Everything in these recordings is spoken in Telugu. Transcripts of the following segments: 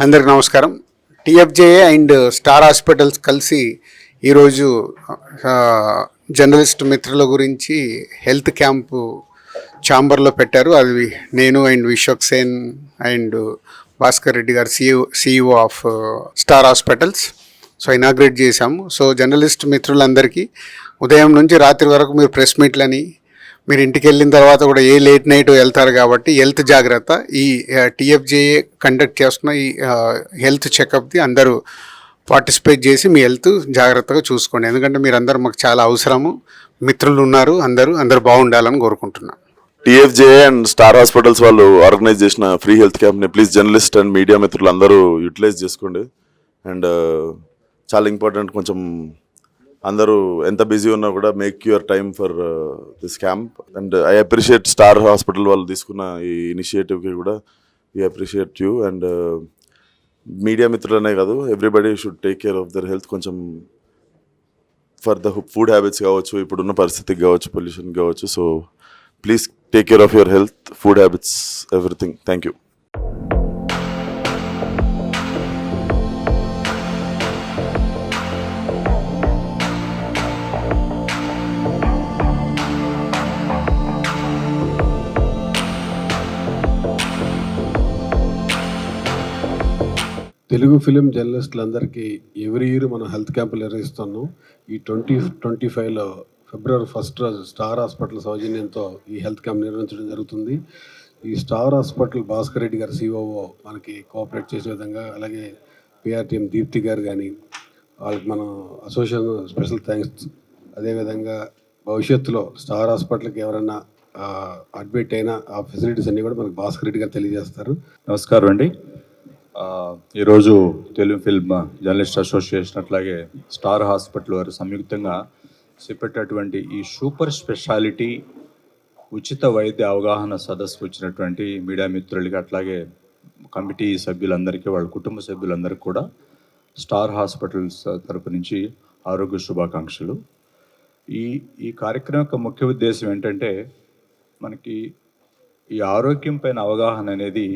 అందరికి నమస్కారం. టీఎఫ్జేఏ అండ్ స్టార్ హాస్పిటల్స్ కలిసి ఈరోజు జర్నలిస్ట్ మిత్రుల గురించి హెల్త్ క్యాంపు ఛాంబర్లో పెట్టారు. అది నేను అండ్ విశ్వక్ సేన్ అండ్ భాస్కర్ రెడ్డి గారు CEO of star hospitals inaugurate చేశాము. జర్నలిస్ట్ మిత్రులందరికీ ఉదయం నుంచి రాత్రి వరకు మీరు ప్రెస్ మీట్లని, మీరు ఇంటికి వెళ్ళిన తర్వాత కూడా ఏ లేట్ నైట్ వెళ్తారు కాబట్టి హెల్త్ జాగ్రత్త. ఈ టీఎఫ్జేఏ కండక్ట్ చేస్తున్న ఈ హెల్త్ చెకప్ది అందరూ పార్టిసిపేట్ చేసి మీ హెల్త్ జాగ్రత్తగా చూసుకోండి. ఎందుకంటే మీరు అందరూ మాకు చాలా అవసరము. మిత్రులు ఉన్నారు, అందరూ బాగుండాలని కోరుకుంటున్నాను. టీఎఫ్జేఏ అండ్ స్టార్ హాస్పిటల్స్ వాళ్ళు ఆర్గనైజ్ చేసిన ఫ్రీ హెల్త్ క్యాంప్ని ప్లీజ్ జర్నలిస్ట్ అండ్ మీడియా మిత్రులు అందరూ యూటిలైజ్ చేసుకోండి. అండ్ చాలా ఇంపార్టెంట్, కొంచెం అందరూ ఎంత బిజీ ఉన్నా కూడా make your time for this camp. And I appreciate Star Hospital వాళ్ళు తీసుకున్న ఈ ఇనిషియేటివ్కి కూడా we appreciate you. And media మిత్రులనే కాదు, everybody should take care of their health. కొంచెం ఫర్ ద ఫుడ్ హ్యాబిట్స్ కావచ్చు, ఇప్పుడున్న పరిస్థితికి కావచ్చు, పొల్యూషన్ కావచ్చు. So please take care of your health, food habits, everything. Thank you. Telugu film జర్నలిస్టులందరికీ ఎవ్రీ ఇయర్ మనం హెల్త్ క్యాంపులు నిర్వహిస్తున్నాం. ఈ 2025లో ఫిబ్రవరి 1 రోజు స్టార్ హాస్పిటల్ సౌజన్యంతో ఈ హెల్త్ క్యాంప్ నిర్వహించడం జరుగుతుంది. ఈ స్టార్ హాస్పిటల్ భాస్కర్ రెడ్డి గారు సిఓఓ మనకి కోఆపరేట్ చేసే విధంగా, అలాగే పిఆర్టీఎం దీప్తి గారు కానీ వాళ్ళకి మనం అసోసియేషన్ స్పెషల్ థ్యాంక్స్. అదేవిధంగా భవిష్యత్తులో స్టార్ హాస్పిటల్కి ఎవరైనా అడ్మిట్ అయినా ఆ ఫెసిలిటీస్ అన్నీ కూడా మనకి భాస్కర్ రెడ్డి గారు తెలియజేస్తారు. నమస్కారం అండి. ఈరోజు తెలుగు ఫిల్మ్ జర్నలిస్ట్ అసోసియేషన్ అట్లాగే స్టార్ హాస్పిటల్ వారు సంయుక్తంగా చేపట్టేటువంటి ఈ సూపర్ స్పెషాలిటీ ఉచిత వైద్య అవగాహన సదస్సు వచ్చినటువంటి మీడియా మిత్రులకి, అట్లాగే కమిటీ సభ్యులందరికీ, వాళ్ళ కుటుంబ సభ్యులందరికీ కూడా స్టార్ హాస్పిటల్స్ తరపు నుంచి ఆరోగ్య శుభాకాంక్షలు. ఈ కార్యక్రమం యొక్క ముఖ్య ఉద్దేశం ఏంటంటే, మనకి ఈ ఆరోగ్యం పైన అవగాహన అనేది,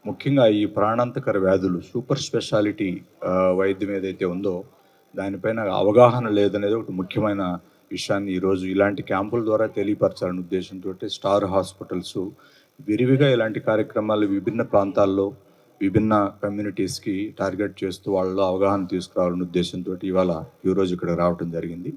ముఖ్యంగా ఈ ప్రాణాంతకర వ్యాధులు సూపర్ స్పెషాలిటీ వైద్యం ఏదైతే ఉందో దానిపైన అవగాహన లేదనేది ఒకటి ముఖ్యమైన విషయాన్ని ఈరోజు ఇలాంటి క్యాంపుల ద్వారా తెలియపరచాలనే ఉద్దేశంతో స్టార్ హాస్పిటల్స్ విరివిగా ఇలాంటి కార్యక్రమాలు విభిన్న ప్రాంతాల్లో విభిన్న కమ్యూనిటీస్కి టార్గెట్ చేస్తూ వాళ్ళలో అవగాహన తీసుకురావాలనే ఉద్దేశంతో ఈరోజు ఇక్కడ రావడం జరిగింది.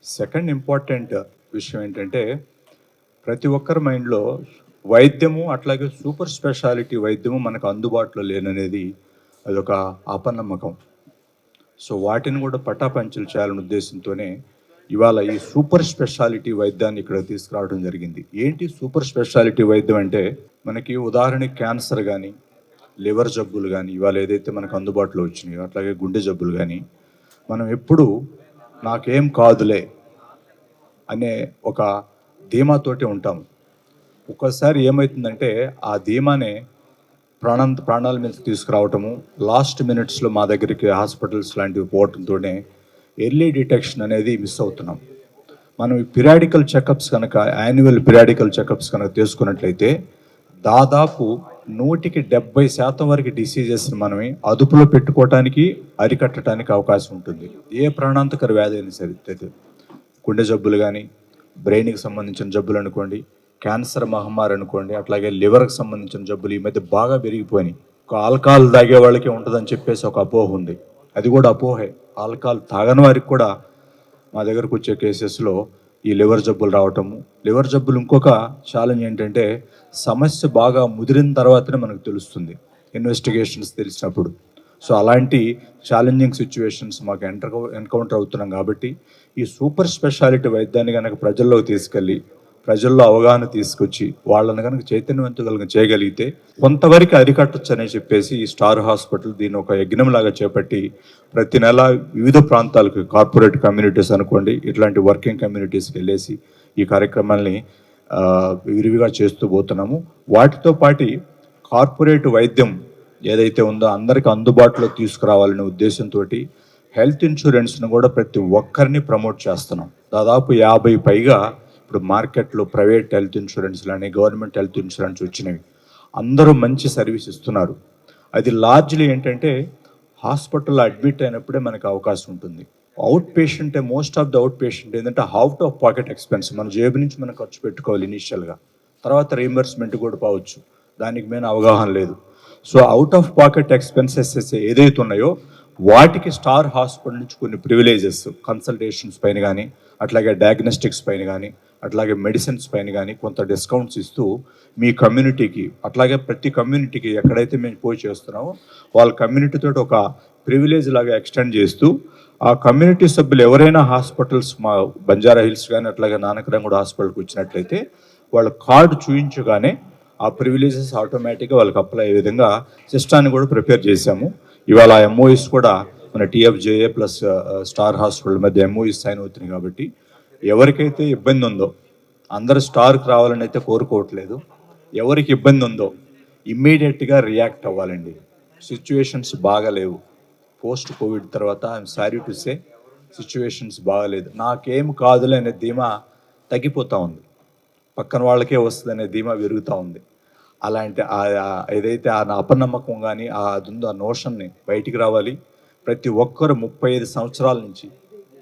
సెకండ్ ఇంపార్టెంట్ విషయం ఏంటంటే, ప్రతి ఒక్కరి మైండ్లో వైద్యము అట్లాగే సూపర్ స్పెషాలిటీ వైద్యము మనకు అందుబాటులో లేననేది అదొక అపనమ్మకం. సో వాటిని కూడా పటాపంచలు చేయాలనే ఉద్దేశంతోనే ఇవాళ ఈ సూపర్ స్పెషాలిటీ వైద్యాన్ని ఇక్కడ తీసుకురావడం జరిగింది. ఏంటి సూపర్ స్పెషాలిటీ వైద్యం అంటే, మనకి ఉదాహరణకి క్యాన్సర్ కానీ, లివర్ జబ్బులు కానీ ఇవాళ ఏదైతే మనకు అందుబాటులో వచ్చినాయో, అట్లాగే గుండె జబ్బులు కానీ, మనం ఎప్పుడు నాకేం కాదులే అనే ఒక ధీమాతోటి ఉంటాం. ఒక్కోసారి ఏమవుతుందంటే ఆ ధీమానే ప్రాణాల మీద తీసుకురావటము, లాస్ట్ మినిట్స్లో మా దగ్గరికి హాస్పిటల్స్ లాంటివి పోవటంతోనే ఎర్లీ డిటెక్షన్ అనేది మిస్ అవుతున్నాం. మనం ఈ పిరియాడికల్ చెకప్స్ కనుక, యాన్యువల్ పిరియాడికల్ చెకప్స్ కనుక తీసుకున్నట్లయితే దాదాపు 170% వరకు డిసీజెస్ని మనమే అదుపులో పెట్టుకోవటానికి, అరికట్టడానికి అవకాశం ఉంటుంది. ఏ ప్రాణాంతకర వ్యాధి అయినా సరే, గుండె జబ్బులు కానీ, బ్రెయిన్కి సంబంధించిన జబ్బులు అనుకోండి, క్యాన్సర్ మహమ్మారి అనుకోండి, అట్లాగే లివర్కి సంబంధించిన జబ్బులు ఈ మధ్య బాగా పెరిగిపోయినాయి. ఒక ఆల్కహాల్ తాగే వాళ్ళకి ఉంటుందని చెప్పేసి ఒక అపోహ ఉంది. అది కూడా అపోహే. ఆల్కహాల్ తాగని వారికి కూడా మా దగ్గరకు వచ్చే కేసెస్లో ఈ లివర్ జబ్బులు రావటము. లివర్ జబ్బులు ఇంకొక ఛాలెంజ్ ఏంటంటే, సమస్య బాగా ముదిరిన తర్వాతనే మనకు తెలుస్తుంది, ఇన్వెస్టిగేషన్స్ తెలిసినప్పుడు. సో అలాంటి ఛాలెంజింగ్ సిచ్యువేషన్స్ మాకు ఎన్కౌంటర్ అవుతున్నాం. కాబట్టి ఈ సూపర్ స్పెషాలిటీ వైద్యాన్ని కనుక ప్రజల్లోకి తీసుకెళ్ళి, ప్రజల్లో అవగాహన తీసుకొచ్చి వాళ్ళని కనుక చైతన్యవంతులుగా చేయగలిగితే కొంతవరకు అరికట్టచ్చు అని చెప్పేసి ఈ స్టార్ హాస్పిటల్ దీన్ని ఒక యజ్ఞంలాగా చేపట్టి ప్రతి నెల వివిధ ప్రాంతాలకు, కార్పొరేట్ కమ్యూనిటీస్ అనుకోండి, ఇట్లాంటి వర్కింగ్ కమ్యూనిటీస్కి వెళ్ళేసి ఈ కార్యక్రమాల్ని విరివిగా చేస్తూ పోతున్నాము. వాటితో పాటు కార్పొరేట్ వైద్యం ఏదైతే ఉందో అందరికీ అందుబాటులో తీసుకురావాలనే ఉద్దేశంతో హెల్త్ ఇన్సూరెన్స్ను కూడా ప్రతి ఒక్కరిని ప్రమోట్ చేస్తున్నాం. దాదాపు 50 పైగా ఇప్పుడు మార్కెట్లో ప్రైవేట్ హెల్త్ ఇన్సూరెన్స్లు అని, గవర్నమెంట్ హెల్త్ ఇన్సూరెన్స్ వచ్చినవి. అందరూ మంచి సర్వీస్ ఇస్తున్నారు. అది లార్జ్లీ ఏంటంటే హాస్పిటల్లో అడ్మిట్ అయినప్పుడే మనకు అవకాశం ఉంటుంది. Out patient, most of the out patient ఏంటంటే అవుట్ ఆఫ్ పాకెట్ ఎక్స్పెన్స్, మన జేబు నుంచి మనం ఖర్చు పెట్టుకోవాలి ఇనీషియల్గా, తర్వాత రీఎంబర్స్మెంట్ కూడా పోవచ్చు, దానికి మీద అవగాహన లేదు. So out of pocket expenses ఏదైతే ఉన్నాయో వాటికి స్టార్ హాస్పిటల్ నుంచి కొన్ని ప్రివిలేజెస్, కన్సల్టేషన్స్ పైన కానీ, అట్లాగే డయాగ్నోస్టిక్స్ పైన కానీ, అట్లాగే మెడిసిన్స్ పైన కానీ కొంత డిస్కౌంట్స్ ఇస్తూ మీ కమ్యూనిటీకి, అట్లాగే ప్రతి కమ్యూనిటీకి ఎక్కడైతే మేము పోయి చేస్తున్నామో వాళ్ళ కమ్యూనిటీతో ఒక ప్రివిలేజ్ లాగా ఎక్స్టెండ్ చేస్తూ ఆ కమ్యూనిటీ సభ్యులు ఎవరైనా హాస్పిటల్స్ మా బంజారా హిల్స్ కానీ అట్లాగే నానకరంగూడ హాస్పిటల్కి వచ్చినట్లయితే వాళ్ళ కార్డు చూయించగానే ఆ ప్రివిలేజెస్ ఆటోమేటిక్గా వాళ్ళకి అప్లై అయ్యే విధంగా సిస్టాన్ని కూడా ప్రిపేర్ చేశాము. ఇవాళ ఎంఓఎస్ కూడా మన టీఎఫ్జేఏ ప్లస్ స్టార్ హాస్పిటల్ మధ్య ఎంఓఎస్ సైన్ అవుతుంది. కాబట్టి ఎవరికైతే ఇబ్బంది ఉందో, అందరు స్టార్కి రావాలని అయితే కోరుకోవట్లేదు, ఎవరికి ఇబ్బంది ఉందో ఇమ్మీడియట్గా రియాక్ట్ అవ్వాలండి. సిచ్యువేషన్స్ బాగాలేవు, పోస్ట్ కోవిడ్ తర్వాత I'm sorry to say situations బాగాలేదు. నాకేం కాదులే అనే ధీమా తగ్గిపోతూ ఉంది, పక్కన వాళ్ళకే వస్తుంది అనే ధీమా పెరుగుతూ ఉంది. అలాంటి ఏదైతే ఆ అపనమ్మకం కానీ అది ఉందో ఆ నోషన్ని బయటికి రావాలి. ప్రతి ఒక్కరు 35 సంవత్సరాల నుంచి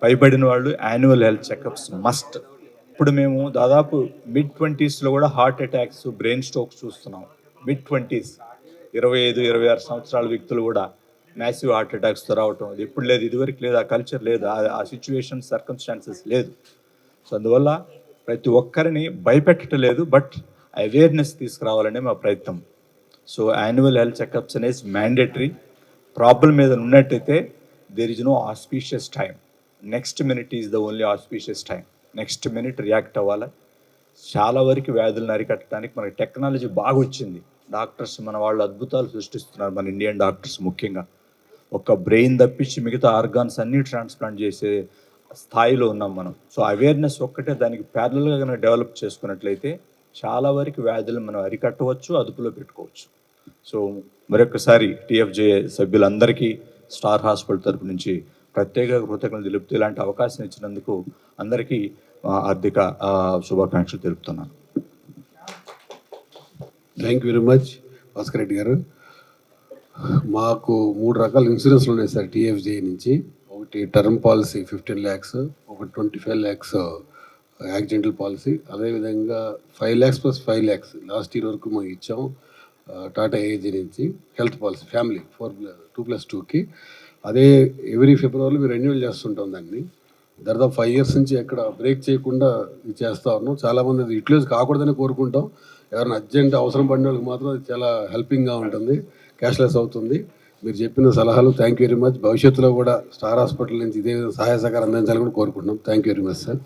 పైబడిన వాళ్ళు యాన్యువల్ హెల్త్ చెకప్స్ మస్ట్. ఇప్పుడు మేము దాదాపు మిడ్-20s కూడా హార్ట్ అటాక్స్, బ్రెయిన్ స్ట్రోక్స్ చూస్తున్నాం. మిడ్-20s 25-26 సంవత్సరాల వ్యక్తులు కూడా మ్యాసివ్ హార్ట్ అటాక్స్తో రావటం, అది ఎప్పుడు లేదు, ఇదివరకు లేదు, ఆ కల్చర్ లేదు, ఆ సిచ్యువేషన్ సర్కమ్స్టాన్సెస్ లేదు. సో అందువల్ల ప్రతి ఒక్కరిని భయపెట్టలేదు, బట్ అవేర్నెస్ తీసుకురావాలనే మా ప్రయత్నం. సో యాన్యువల్ హెల్త్ చెకప్స్ అనేది మ్యాండేటరీ. ప్రాబ్లం మీద ఉన్నట్టయితే there is no auspicious time, next minute is the only auspicious time. Next minute react అవ్వాలి. చాలా వరకు వ్యాధులను అరికట్టడానికి మనకి టెక్నాలజీ బాగా వచ్చింది. డాక్టర్స్ మన వాళ్ళు అద్భుతాలు సృష్టిస్తున్నారు, మన ఇండియన్ డాక్టర్స్ ముఖ్యంగా. ఒక బ్రెయిన్ తప్పించి మిగతా ఆర్గాన్స్ అన్నీ ట్రాన్స్ప్లాంట్ చేసే స్థాయిలో ఉన్నాం మనం. సో అవేర్నెస్ ఒక్కటే దానికి ప్యారలల్గా కనుక డెవలప్ చేసుకున్నట్లయితే చాలా వరకు వ్యాధులను మనం అరికట్టవచ్చు, అదుపులో పెట్టుకోవచ్చు. సో మరొకసారి టీఎఫ్జే సభ్యులందరికీ స్టార్ హాస్పిటల్ తరపు నుంచి ప్రత్యేక కృతజ్ఞతలు తెలుపుతూ ఇలాంటి అవకాశం ఇచ్చినందుకు అందరికీ ఆర్థిక శుభాకాంక్షలు తెలుపుతున్నాను. Thank you very much Bhaskar Reddy గారు. మాకు 3 రకాల ఇన్సూరెన్స్లు ఉన్నాయి సార్ టీఎఫ్జే నుంచి. ఒకటి టర్మ్ పాలసీ 15 lakhs, ఒకటి 25 lakhs యాక్సిడెంటల్ పాలసీ, అదేవిధంగా 5 lakhs + 5 lakhs లాస్ట్ ఇయర్ వరకు మేము ఇచ్చాం టాటా ఏజీ నుంచి హెల్త్ పాలసీ ఫ్యామిలీ 2+2కి. అదే ఎవ్రీ ఫిబ్రవరిలో మేము రెన్యువల్ చేస్తుంటాం దాన్ని. దాదాపు 5 years నుంచి ఎక్కడ బ్రేక్ చేయకుండా ఇది చేస్తూ ఉన్నాం. చాలామంది అది యూటిలైజ్ కాకూడదని కోరుకుంటాం. ఎవరైనా అర్జెంట్ అవసరం పడిన వాళ్ళకి మాత్రం అది చాలా హెల్పింగ్గా ఉంటుంది, క్యాష్లెస్ అవుతుంది. మీరు చెప్పిన సలహాలు థ్యాంక్ యూ వెరీ మచ్. భవిష్యత్తులో కూడా స్టార్ హాస్పిటల్ నుంచి ఇదే సహాయ సహకారం అందించాలని కూడా కోరుకుంటున్నాం. Thank you very much sir.